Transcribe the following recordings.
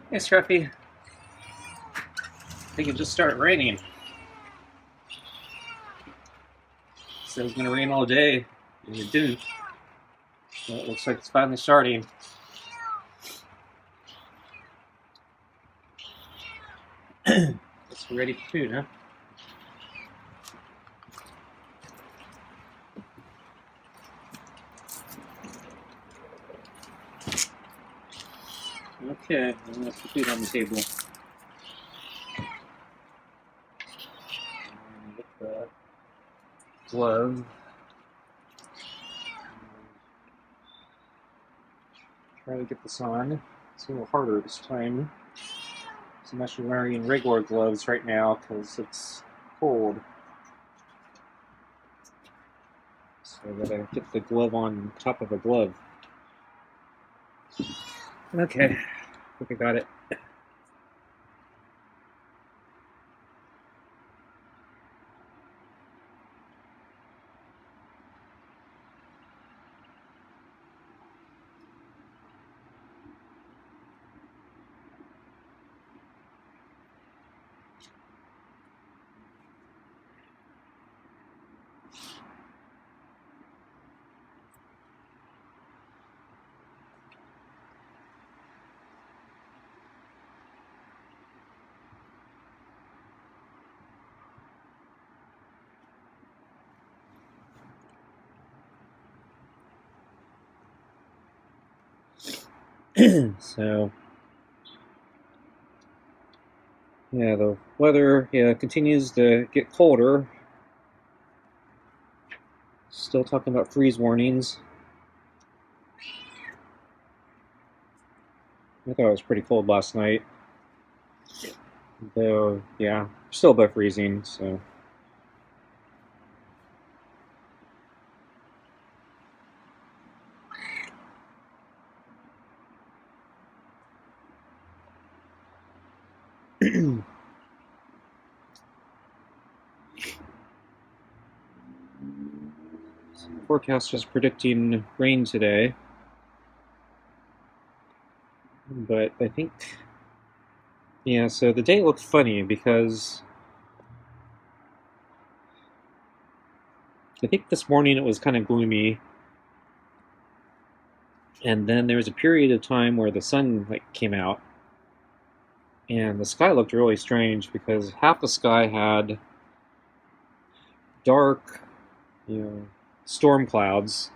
Hey, Scruffy. I think it just started raining. So it was going to rain all day, and it didn't. Well, it looks like it's finally starting. Guess we're ready for food, huh? Okay, let's put food on the table. Get the glove. Try to get this on. It's a little harder this time. So I'm actually wearing regular gloves right now because it's cold. So I gotta get the glove on top of a glove. Okay, I think I got it. So, yeah, the weather continues to get colder. Still talking about freeze warnings. I thought it was pretty cold last night. Though, yeah, still above freezing, so. Forecast is predicting rain today. But I think, yeah, so the day looked funny because I think this morning it was kind of gloomy. And then there was a period of time where the sun came out, and the sky looked really strange because half the sky had dark, storm clouds.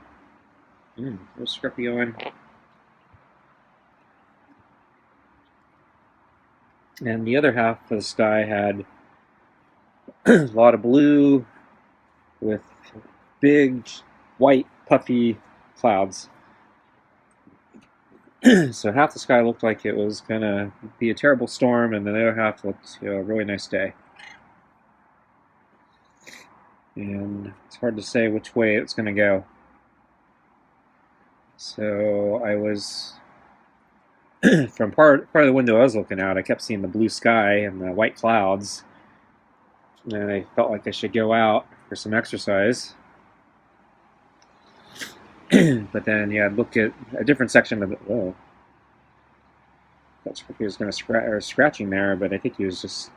There's Scruffy on. And the other half of the sky had a lot of blue with big, white, puffy clouds. So half the sky looked like it was going to be a terrible storm, and the other half looked a really nice day. And it's hard to say which way it's going to go. So I was, from part of the window I was looking out, I kept seeing the blue sky and the white clouds, and I felt like I should go out for some exercise. But then, yeah, I'd look at a different section of it. Whoa. I thought he was going to scratching there, but I think he was just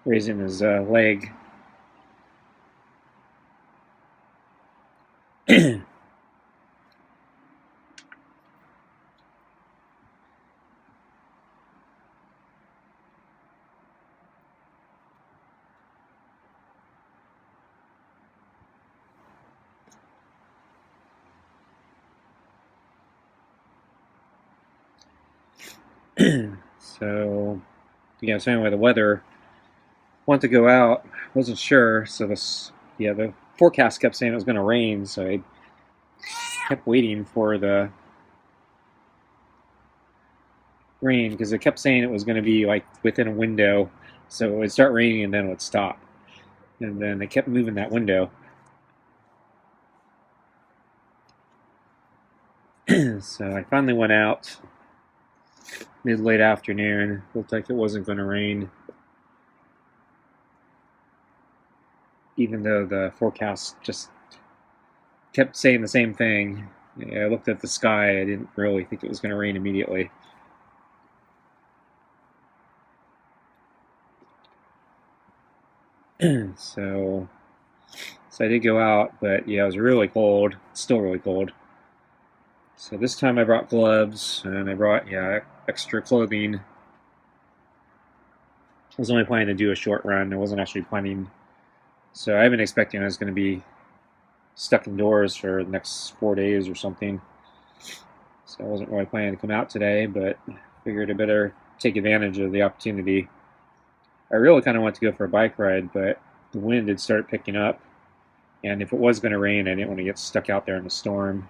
raising his leg. So anyway, the weather, wanted to go out, wasn't sure, so the forecast kept saying it was going to rain, so I kept waiting for the rain because it kept saying it was going to be within a window, so it would start raining and then it would stop, and then they kept moving that window. So I finally went out mid-late afternoon. Looked like it wasn't going to rain, even though the forecast just kept saying the same thing. I looked at the sky. I didn't really think it was going to rain immediately. so I did go out, but yeah, it was really cold. It's still really cold. So this time I brought gloves, and I brought, yeah, extra clothing. I was only planning to do a short run. I wasn't actually planning. So I've been expecting I was going to be stuck indoors for the next 4 days or something. So I wasn't really planning to come out today, but figured I better take advantage of the opportunity. I really kind of want to go for a bike ride, but the wind had started picking up, and if it was going to rain, I didn't want to get stuck out there in the storm.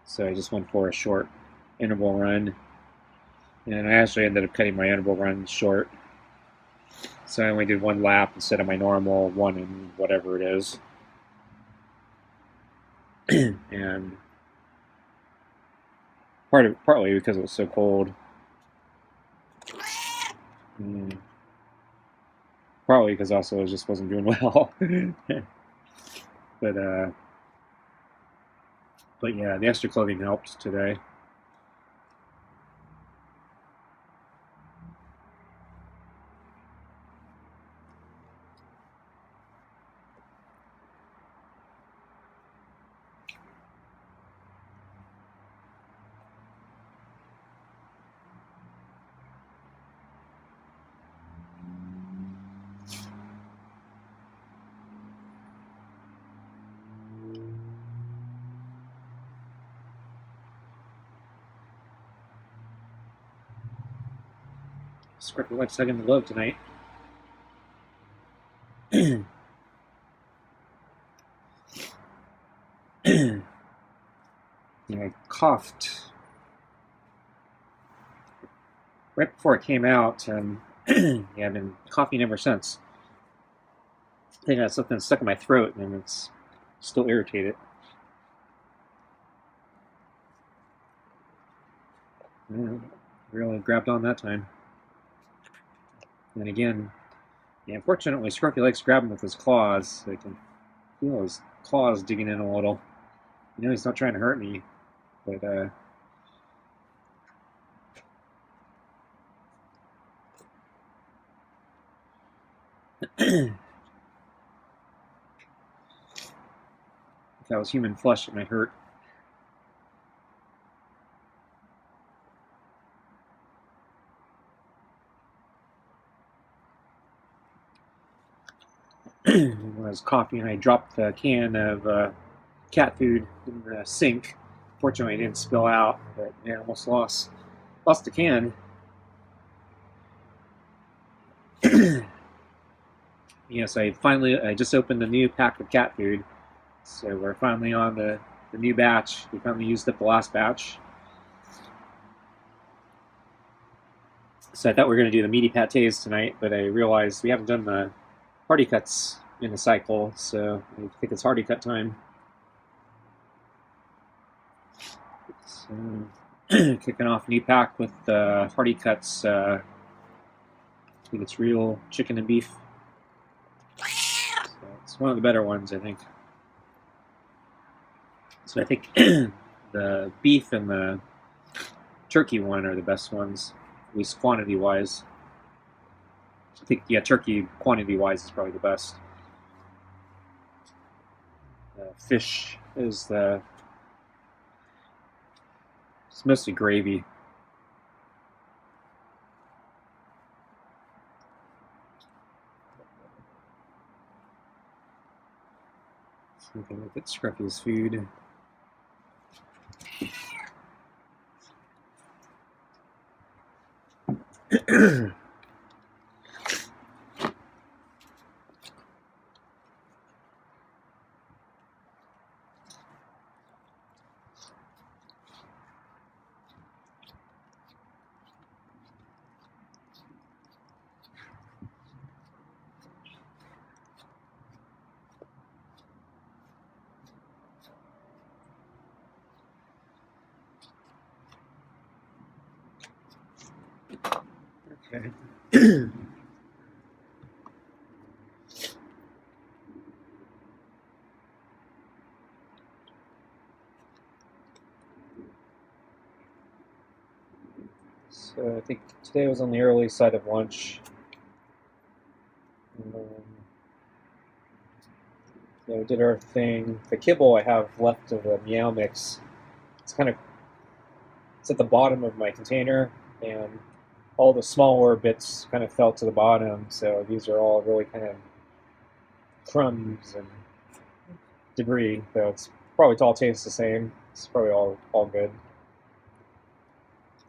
So I just went for a short interval run, and I actually ended up cutting my interval run short. So I only did one lap instead of my normal one and whatever it is. And partly because it was so cold. Partly because also I just wasn't doing well. but yeah, the extra clothing helped today. Scruffy likes hugging the glove tonight. I coughed right before it came out, and yeah, I've been coughing ever since. I think I got something stuck in my throat, and it's still irritated. Really grabbed on that time. And again, yeah, unfortunately, Scruffy likes grabbing with his claws. So I can feel his claws digging in a little. He's not trying to hurt me, but if that was human flesh, it might hurt. When I was coughing, I dropped the can of cat food in the sink. Fortunately, it didn't spill out, but yeah, almost lost the can. Yes, I just opened a new pack of cat food, so we're finally on the new batch. We finally used up the last batch. So I thought we were going to do the meaty pates tonight, but I realized we haven't done the hardy cuts in the cycle, so I think it's hardy cut time. So, kicking off a new pack with hardy cuts. I think it's real chicken and beef. So it's one of the better ones, I think. So I think the beef and the turkey one are the best ones, at least quantity-wise. I think, yeah, turkey quantity-wise is probably the best. Fish is it's mostly gravy. So we can look at Scruffy's food. Okay. So I think today was on the early side of lunch. So did our thing. The kibble I have left of the meow mix, it's at the bottom of my container, and all the smaller bits kind of fell to the bottom. So these are all really kind of crumbs and debris. So it's probably all tastes the same. It's probably all good.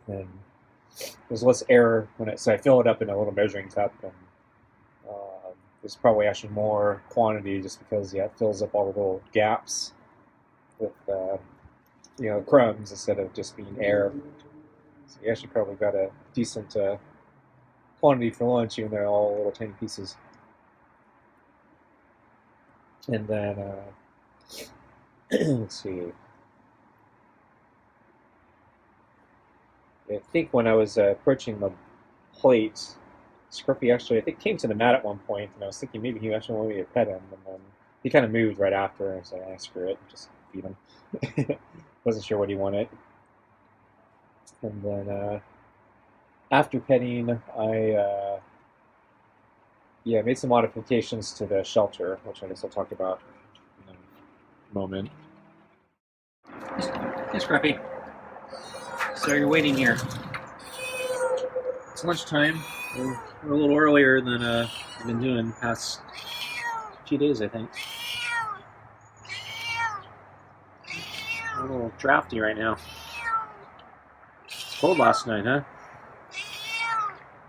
And there's less air so I fill it up in a little measuring cup, and there's probably actually more quantity just because it fills up all the little gaps with crumbs instead of just being air. So you actually probably got a decent quantity for lunch, even though they're all little tiny pieces. And then let's see. I think when I was approaching the plate, Scruffy actually, I think, came to the mat at one point, and I was thinking maybe he actually wanted me to pet him, and then he kind of moved right after, and I was like, screw it, just feed him. Wasn't sure what he wanted. And then after petting, I made some modifications to the shelter, which I guess I'll talk about in a moment. Hey, Scruffy. So you're waiting here. It's lunchtime. We're a little earlier than I've been doing the past few days, I think. A little drafty right now. It's cold last night, huh?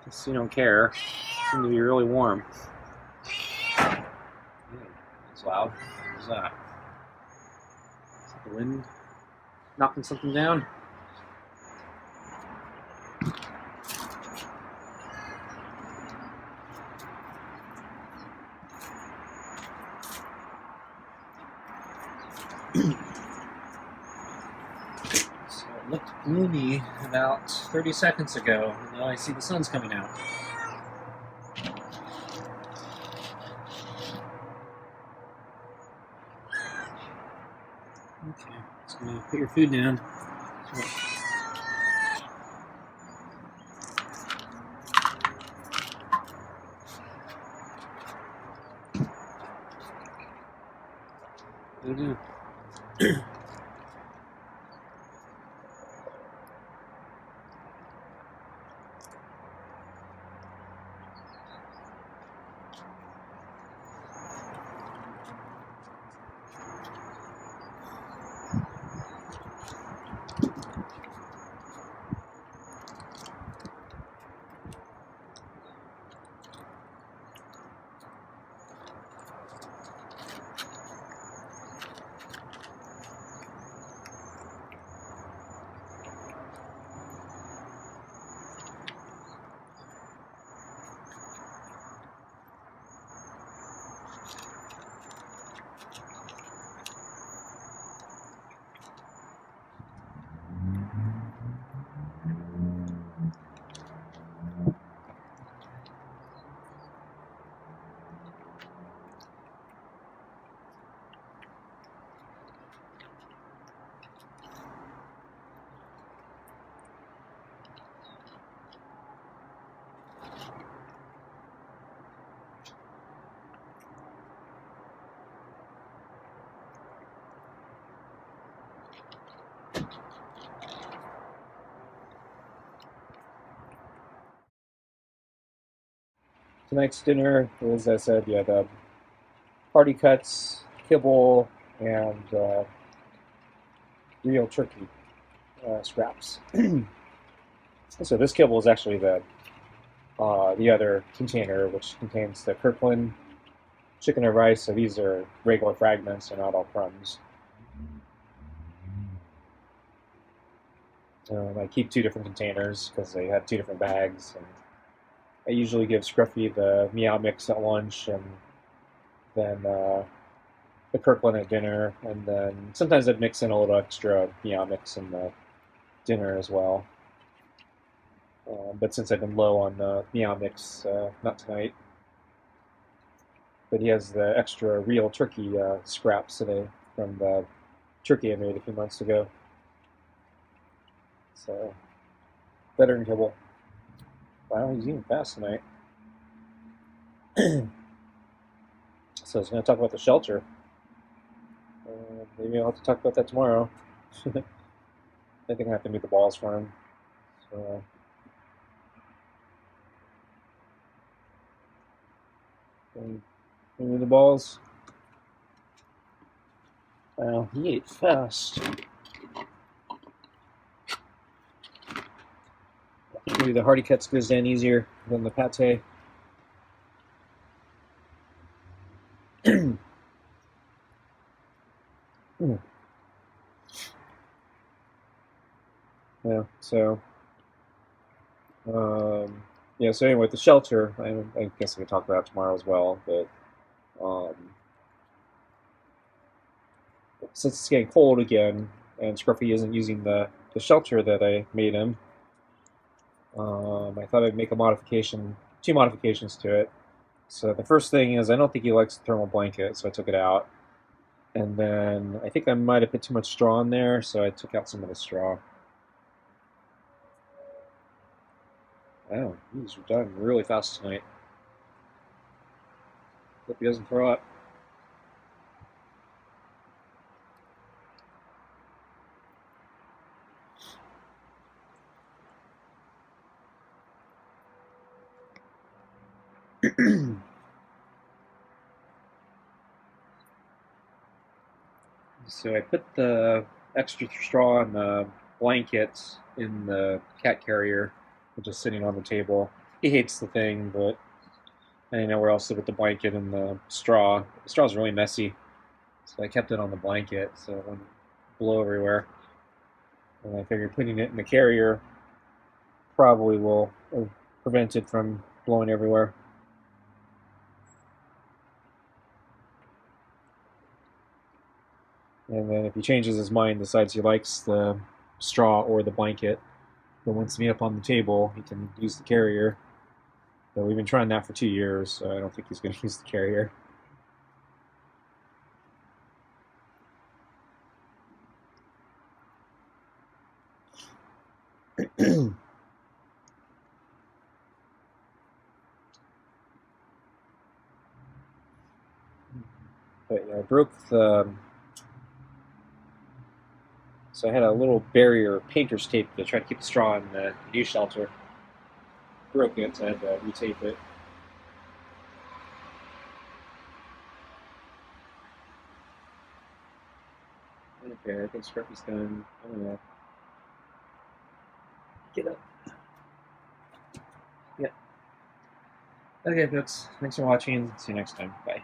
Guess you don't care. It seemed to be really warm. It's loud. What was that? Is that the wind knocking something down? So it looked gloomy about 30 seconds ago, and now I see the sun's coming out. Okay, just gonna put your food down. Tonight's dinner is, as I said, the party cuts, kibble, and real turkey scraps. So this kibble is actually the other container, which contains the Kirkland chicken or rice. So these are regular fragments, they're not all crumbs. I keep two different containers because they have two different bags. And I usually give Scruffy the meow mix at lunch, and then the Kirkland at dinner, and then sometimes I'd mix in a little extra meow mix in the dinner as well. But since I've been low on the meow mix, not tonight. But he has the extra real turkey scraps today from the turkey I made a few months ago. So, better than kibble. Wow, he's eating fast tonight. So I was going to talk about the shelter. Maybe I'll have to talk about that tomorrow. I think I have to move the balls for him. So, move the balls. Well, he ate fast. Maybe the Hardy Cuts goes down easier than the pate. Yeah, so yeah, so anyway, the shelter, I guess I could talk about it tomorrow as well, but um, since it's getting cold again and Scruffy isn't using the shelter that I made him, I thought I'd make a modification, two modifications to it. So the first thing is I don't think he likes the thermal blanket, so I took it out. And then I think I might have put too much straw in there, so I took out some of the straw. Wow, these are done really fast tonight. Hope he doesn't throw up. So I put the extra straw in the blanket in the cat carrier, which is sitting on the table. He hates the thing, but I didn't know where else to put the blanket and the straw. The straw's really messy, so I kept it on the blanket so it wouldn't blow everywhere. And I figured putting it in the carrier probably will prevent it from blowing everywhere. And then if he changes his mind, decides he likes the straw or the blanket, but wants to be up on the table, he can use the carrier. But we've been trying that for 2 years, so I don't think he's going to use the carrier. But yeah, I broke the. So I had a little barrier painter's tape to try to keep the straw in the new shelter. Broke it, so I had to retape it. Okay, I think Scruffy's done. I'm gonna get up. Yeah. Okay, folks. Thanks for watching. See you next time. Bye.